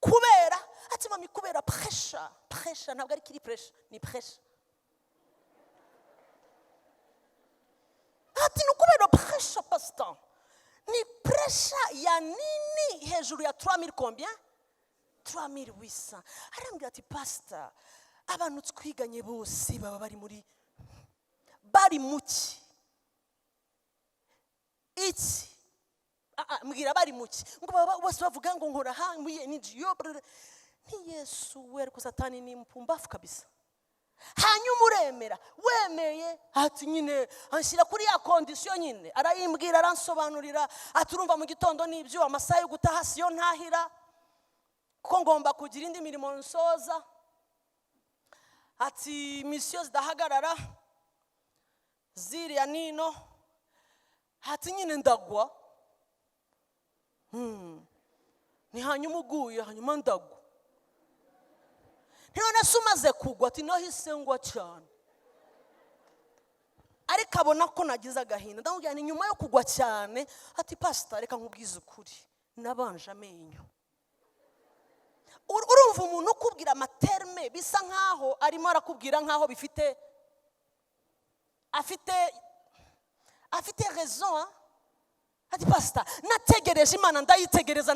A: Kubera ati mami kubera pressure ntabwo ari kiri pressure, ni pressure. Ati nukubera pressure pastor. Ni pressure ya nini hejuru ya 3000 combien? 3800. Arambwira ati pastor, abantu twiganye bose baba bari muki. Iki mbwira bari muki. Ngo baba bose bavuga ngo nkora hamwe ni jiyo. Ni Yesu wera ko satani ni mpumbafu kabisa. Hanyuma uremera, wemeye ati nyine anshyira kuri ya condition nyine. Arayimbwira aransobanurira aturumva mu gitondo nibyo amasaha yo gutaha siyo ntahira ko ngomba kugira indi mirimo nsoza. Ati mission zidahagarara ziriya nino. Ati nyine ndagwa. Ni hanyuma uguye hanyuma ndagwa. None sumaze kugwa ati nahise ngwa cyane. Ariko abona ko nagize agahinda. Ndamubwira ni nyuma yo kugwa cyane ati pastor reka nkubwize ukuri nabanje amenyo. Urumva umuntu ukubwira amaterme bisa nkaho arimo arakubwira nkaho bifite afite raison. Ati pastor, nategereje Imana ndayitegereza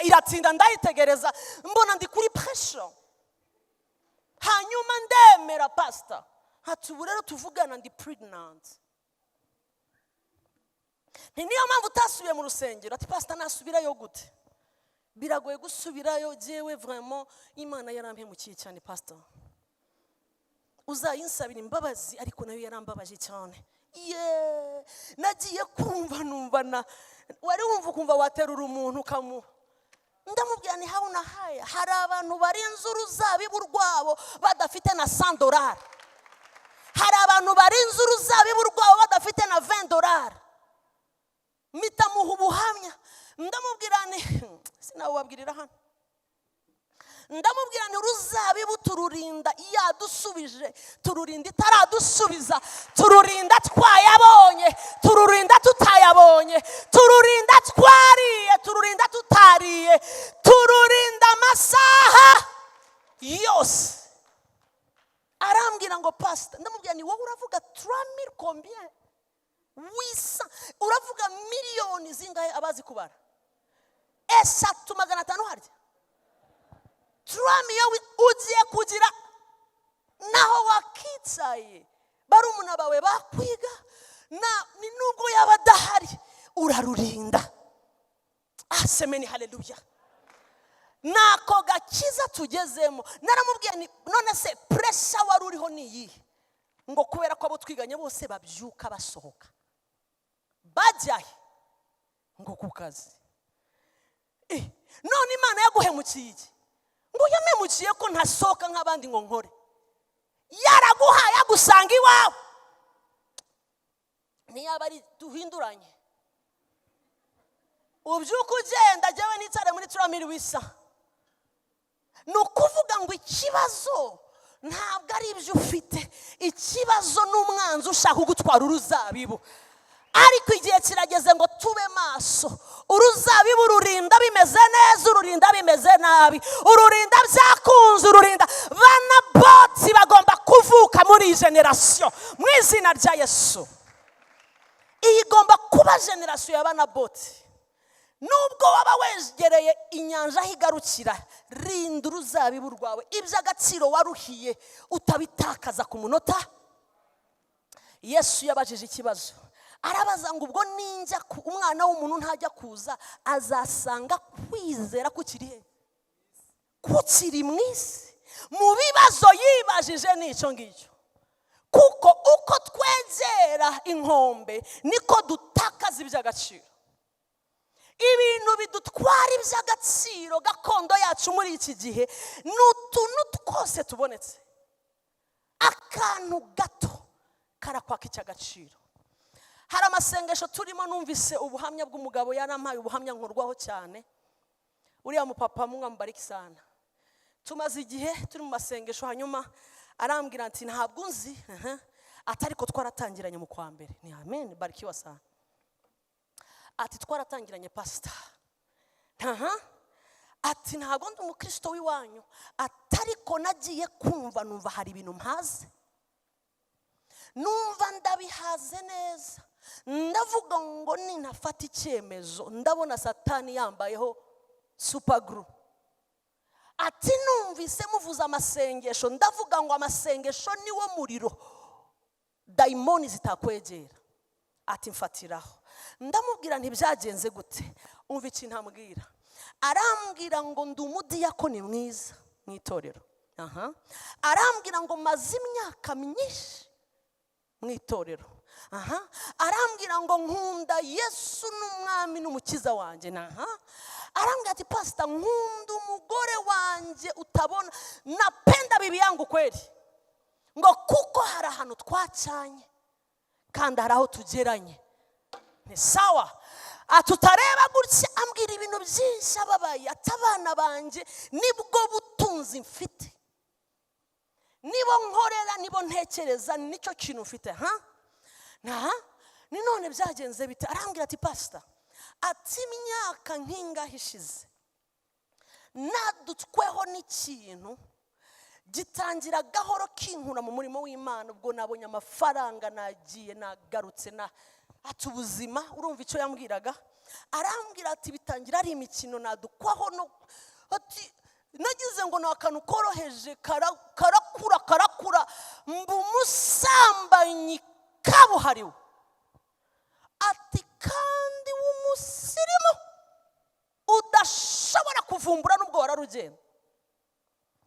A: iratinda ndayitegereza mbona ndi kuri pressure. Hanyuma ndemera pastor. Hati ubu rero tuvugana ndi pregnant. Niyo mpamvu utasubiye mu rusengero. Ati pastor nasubirayo gute? Biragoye gusubirayo jewe vraiment Imana yarampemukiye cyane pastor. Uzayinsabira imbabazi ariko nayo yarambabaje cyane. Nagiye kumva numva wari wumva kumva waterura umuntu kamu. Ndamubwira ni hauna haya hari abantu barinze uruzabibu rwabo badafite na $100. Hari abantu barinze uruzabibu rwabo badafite na $20. Mitamuha ubuhamya. Ndamubwira ni sinawe wabwirira hano. Ndamubwira ni uruzabibu tururinda yadusubije, tururinda itaradusubiza, tururinda twayabonye, tururinda tutayabonye, tururinda twariye, tururinda tutariye, tururinda amasaha yose. Arambwira ngo pastor, ndamubwira ni wowe uravuga 3000 combien? Wisa uravuga miliyoni zingahe abazi kubara? 3,500 harya. Turamiyo ugiye kugira naho wakitsaye barumuna bawe bakwiga ni nubwo yabadahari urarurinda. Asemeni haleluya. Nako gakiza tugezemo. Naramubwiye ni none se pressure wari uriho niyi ngo kubera ko abo twiganye bose babyuka basohoka bajyahe ngo kukazi. None Imana yaguhemukiye ngo yamemukiye ko ntasohoka nk'abandi ngo nkore. Yaraguhaye agusanga iwawe. Niyaba ari duhinduranye ubyuka ugenda jewe nitsare muri 3000 wisa. Nukuvuga ngo ikibazo ntabwo ari ibyo ufite, ikibazo n'umwanzi ushaka kugutwara uruzabibu. Ariko igihe kirageze ngo tube maso. Uruzabibu rurinda bimeze neza, ururinda bimeze nabi, ururinda byakunze, ururinda bana boti bagomba kuvuka muri generation mu izina rya Yesu. Iyi gomba kuba generation y'abana boti. Nubwo waba wegereye inyanja higarukira, rinda uruzabibu rwawe, iby'agaciro waruhiye utabitakaza ku munota. Yesu yabajije ikibazo. Arabaza ngo ubwo ninjya umwana w'umuntu ntajya kuza azasanga kwizera kukirihe? Kukiri mwisi. Mu bibazo yibajije nico ngicyo. Kuko uko twegera inkombe niko dutakaza iby'agaciro. Ibintu bidutwara iby'agaciro gakondo yacu muri iki gihe n'utuntu twose tubonetse. Akantu gato karakwaka icy'agaciro. Hari amasengesho turimo numvise ubuhamya bw'umugabo yarampaye ubuhamya nkorwaho cyane. Uriya mupapa mumbariki sana. Tumaze igihe turi mu masengesho hanyuma arambwira ati ntabwo nzi atariko twaratangiranye mu kwa mbere. Ni amen barikiwa sana. Ati twaratangiranye pastor. Ati ntabwo ndi umukristo w'iwanyu atariko nagiye kumva numva hari ibintu mpaze. Numva ndabihaze neza. Ndavuga ngo ninafata icyemezo ndabona Satani yambayeho super glue. Ati numvise muvuza amasengesho ndavuga ngo amasengesho niwo muriro daimoni zitakwegera. Ati mfatiraho. Ndamubwira ntibyagenze gute. Umva ikintu ambwira. Arambwira ngo ndi umudiyakoni mwiza mu itorero. Arambwira ngo maze imyaka myinshi mu itorero. Arambwira ngo nkunda Yesu n'umwami n'umukiza wanje. Arambwira ati pastor nkunda umugore wanje utabona napenda bibi yangu kweli. Ngo kuko hari ahantu twacanye kandi hari aho tugeranye. Ni sawa. Atutareba gutya ambwira ibintu byinshi ababaye atabana banje nibwo butunzi mfite. Nibo nkorera nibo ntekereza nicyo kintu mfite. Ni none byagenze bite? Arambwira ati pastor ati imyaka nkinga hishize nadutweho n'ikintu gitangira gahoro kinkura mu murimo w'Imana. Ubwo nabonye amafaranga, nagiye nagarutse na ati ubuzima. Urumva icyo yambwiraga? Arambwira ati bitangira ari imikino nadukwaho no ati nagize ngo nakantu koroheje karakura mbu musambanyi kabuhariwe. Ati kandi w'umusirimu udashobora kuvumbura nubwo wararugenda.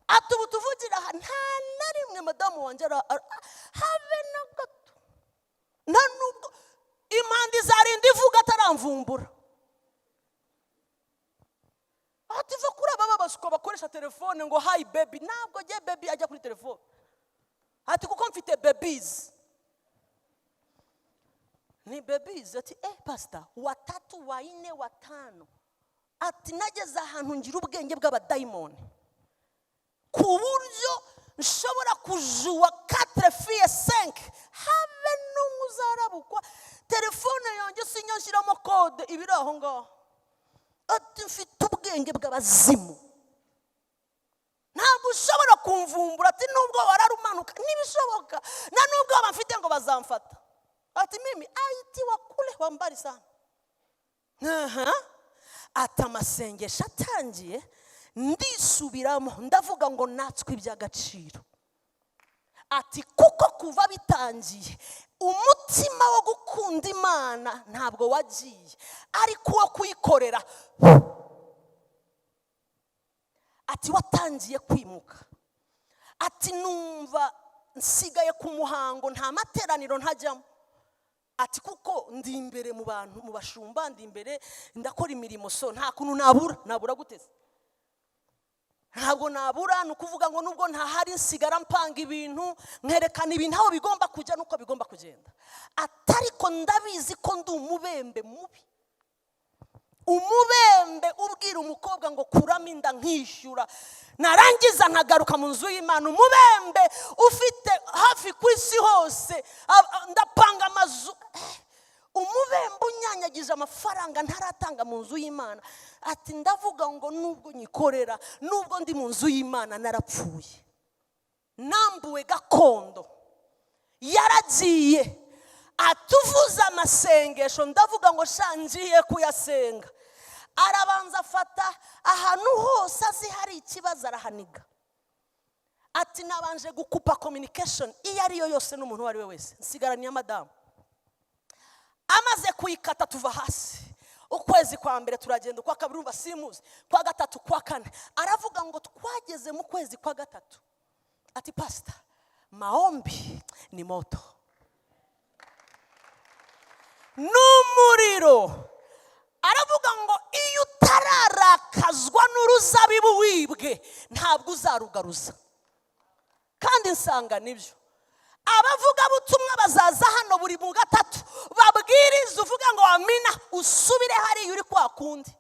A: Ati ubu tuvugira aha nta na rimwe madamu wanjye habe na gato, nta nubwo impande zarinda ivuga ataramvumbura. Ati va kuri aba babasuko bakoresha telefone ngo hi baby, ntabwo je baby ajya kuri telefone. Ati kuko mfite babies. Ni babies. Ati pastor, watatu, waine, watano. Ati nageze ahantu ngira ubwenge bw'abadayimoni ku buryo nshobora kujuwa 4 filles 5 habe n'umuzarabukwa telefone yanjye sinyashiramo code ibiri aho ngaho. Ati mfite ubwenge bw'abazimu, ntabwo ushobora kumvumbura. Ati nubwo wararumanuka nibishoboka, na nubwo abamfite ngo bazamfata. Ati mimi aiti wakule wambari sana. Ati amasengesho atangiye ndisubiramo ndavuga ngo natswe iby'agaciro. Ati kuko kuva bitangiye umutima wo gukunda Imana ntabwo wagiye, ariko wo kuyikorera ati watangiye kwimuka. Ati numva nsigaye ku muhango, nta materaniro ntajyamo. Ati kuko ndi imbere mu bantu, mu bashumba, ndi imbere ndakora imirimo, so nta kuntu nabura guteze. Ntabwo nabura, nukuvuga ngo nubwo ntahari nsigara mpanga ibintu, nkerekana ibintu aho bigomba kujya nuko bigomba kugenda. Atariko ndabizi ko ndi umubembe mubi, umubembe ubwira umukobwa ngo kuramo inda nkishyura, narangiza nkagaruka mu nzu y'Imana. Umubembe ufite hafi ku isi hose, ndapanga amazu. Umubembe unyanyagije amafaranga ntaratanga mu nzu y'Imana. Ati ndavuga ngo nubwo nyikorera, nubwo ndi mu nzu y'Imana narapfuye, nambuwe gakondo yaragiye. Atuvuza amasengesho ndavuga ngo shangiye kuyasenga. Arabanza afata ahantu hose azi hari ikibazo arahaniga. Ati nabanje gukupa communication iyo ariyo yose n'umuntu wari we wese, nsigaranye madamu. Amaze kuyikata tuva hasi. Ukwezi kwa mbere turagenda, kwa kabiri umva simuzi, kwa gatatu, kwa kane. Aravuga ngo twageze mu kwezi kwa gatatu. Ati pastor, maombi ni moto, n'umuriro. Aravuga ngo iyo utararakazwa n'uruzabibu wibwe ntabwo uzarugaruza. Kandi nsanga nibyo. Abavuga butumwa bazaza hano buri mu gatatu babwiriza, uvuga ngo amina, usubire hari uri kwa kundi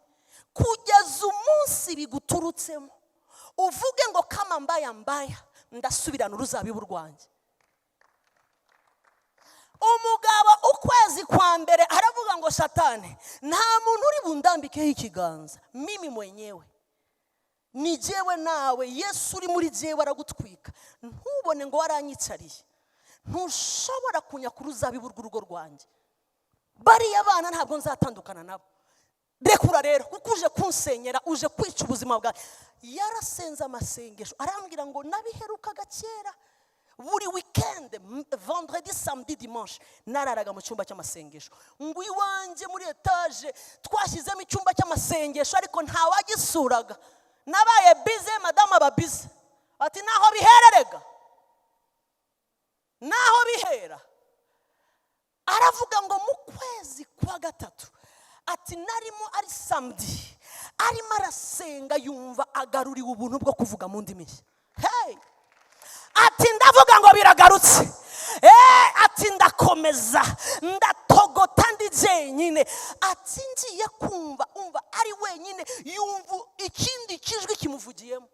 A: kugeza umunsi biguturutsemo, uvuge ngo kama mbaya ndasubirana uruzabibu rwanjye. Umugabo ukwezi kwa mbere aravuga ngo satani nta muntu uri bundambikeho ikiganza, mimi mwenyewe ni jewe nawe, Yesu uri muri jewe aragutwika. Ntubone ngo waranyicariye, ntushobora kunyaka uruzabibu rw'urugo rwanjye. Bariya abana ntabwo nzatandukana nabo. Rekura rero kuko uje kunsenyera, uje kwica ubuzima bwawe. Yarasenze amasengesho, arambwira ngo nabiherukaga kera. Buri weekend, vendredi, samedi, dimanche nararaga mu cyumba cy'amasengesho. Ngo iwanje muri etage twashyizemo icyumba cy'amasengesho, ariko nta wagisuraga. Nabaye bize, madamu ababize. Ati naho bihererega, naho bihera. Aravuga ngo mu kwezi kwa gatatu, ati narimo ari samedi, arimo arasenga yumva agaruriwe ubuntu bwo kuvuga mu ndimi. Hey! Ati ndavuga ngo biragarutse. Ati ndakomeza ndatogota ndi jenyine. Ati ngiye kumva umva ari wenyine, yumva ikindi kijwi kimuvugiyemo.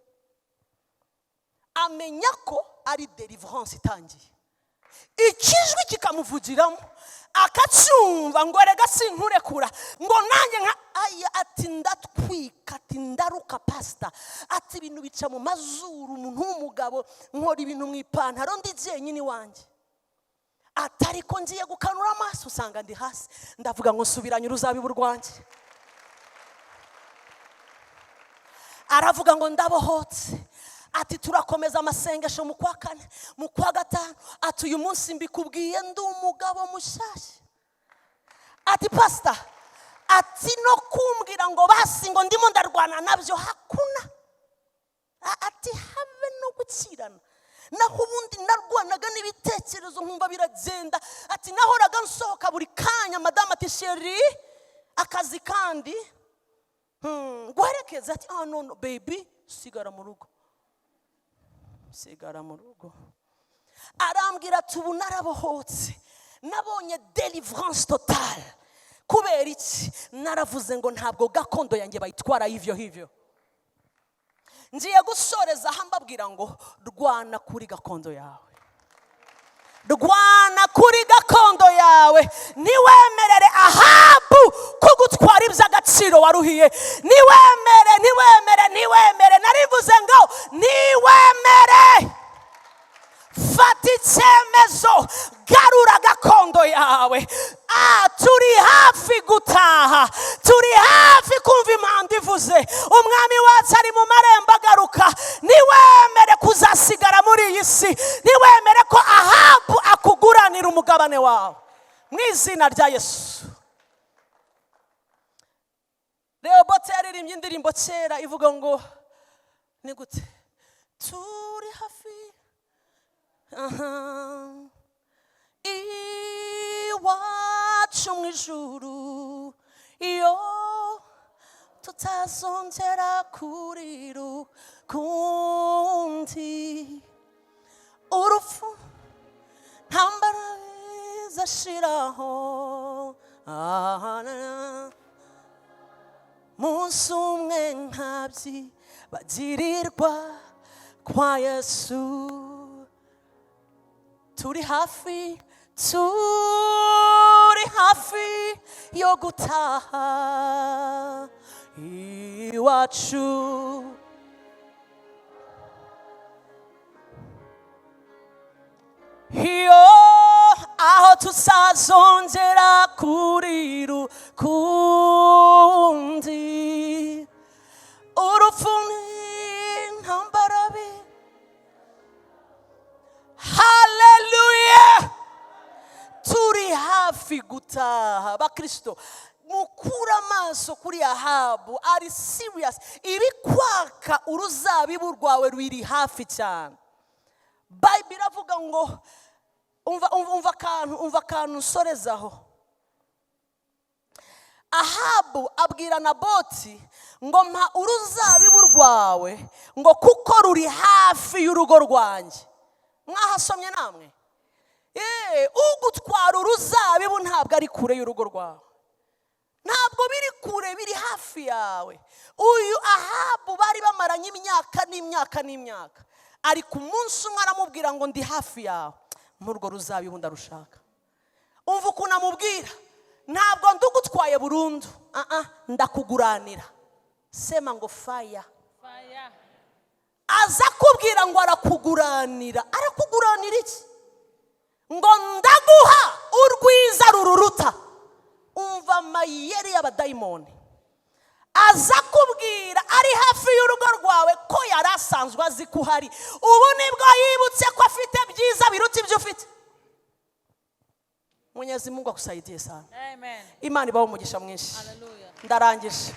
A: Amenya ko ari deliverance itangiye. Ikijwi kikamuvugiramo, akacyumva ngo rega sinkurekura, ngo nanjye nka aya. Ati ndatwika, ati ndaruka ntibishoboka pastor ati ibintu bica mu mazuru umuntu w'umugabo nkora ibintu mu ipantaro ndi jenyine iwanjye atari ko ngiye gukanura amaso usanga ndi hasi ndavuga ngo nsubiranye uruzabibu rwanjye aravuga ngo ndabohotse ati turakomeza amasengesho mu kwa kane mu kwa gatanu ati uyu munsi mbikubwiye ndi umugabo mushyashya ati pastor ati no kumbwira ngo basi ngo ndimo ndarwana nabyo hakuna ati habe no gukirana naho ubundi narwanaga n'ibitekerezo nkumva biragenda ati nahoraga nsohoka buri kanya madame ati sheri akazi kandi guherekeza ati no baby sigara mu rugo arambwira ati ubu narabohotse nabonye deliverance totale kubera iki naravuze ngo ntabwo gakondo yanjye bayitwara hivyo ngiye gusoreza aho mbabwira ngo rwana kuri gakondo yawe rwana kuri gakondo yawe niwemerere Ahabu kugutwara iby'agaciro waruhiye niwemere narivuze ngo niwemere fata icyemezo garura gakondo yawe turi hafi gutaha turi hafi kumva impanda ivuze umwami wacu ari mu marembo agaruka niwemere kuzasigara muri iyi si niwemere ko Ahabu akuguranira umugabane wawe mu izina rya Yesu. Rehobote yaririmbye indirimbo kera ivuga ngo ni gute turi hafi iwacu mu ijuru iyo tutazongera kurira ukundi urupfu ntambara zashiraho munsi umwe nkabyi bagirirwa kwa Yesu turi hafi yo gutaha iwacu iyo aho tuzazongera kurira ukundi urupfu n'intambara haleluya turi hafi gutaha bakristo mukura amaso kuri Ahabu ari serious iri kwaka uruzabibu rwawe rwiri hafi cyane Bible iravuga ngo umva akantu nsorezaho Ahabu abwira Naboti ngo mpa uruzabibu rwawe ngo kuko ruri hafi y'urugo rwanjye mwahasomye namwe ugutwara uruzabibu ntabwo ari kure y'urugo rwawe ntabwo biri kure biri hafi yawe uyu Ahabu bari bamaranye imyaka ari ku munsi umwe aramubwira ngo ndi hafi yawe murwo ruzabibu ndarushaka umva ukuntu amubwira ntabwo ndugutwaye burundu ndakuguranira sema ngo fire aza kubwira ngo arakuguranira iki ngo ndaguha urwiza rururuta umva amayeri y'abadayimoni aza kubwira ari hafi y'urugo rwawe ko yari asanzwe azi ko uhari ubu nibwo yibutse ko afite byiza biruta ibyo ufite Mwenyezi Mungu akusaidie sana. Amen. Imani baho umugisha mwinshi. Hallelujah. Ndarangije.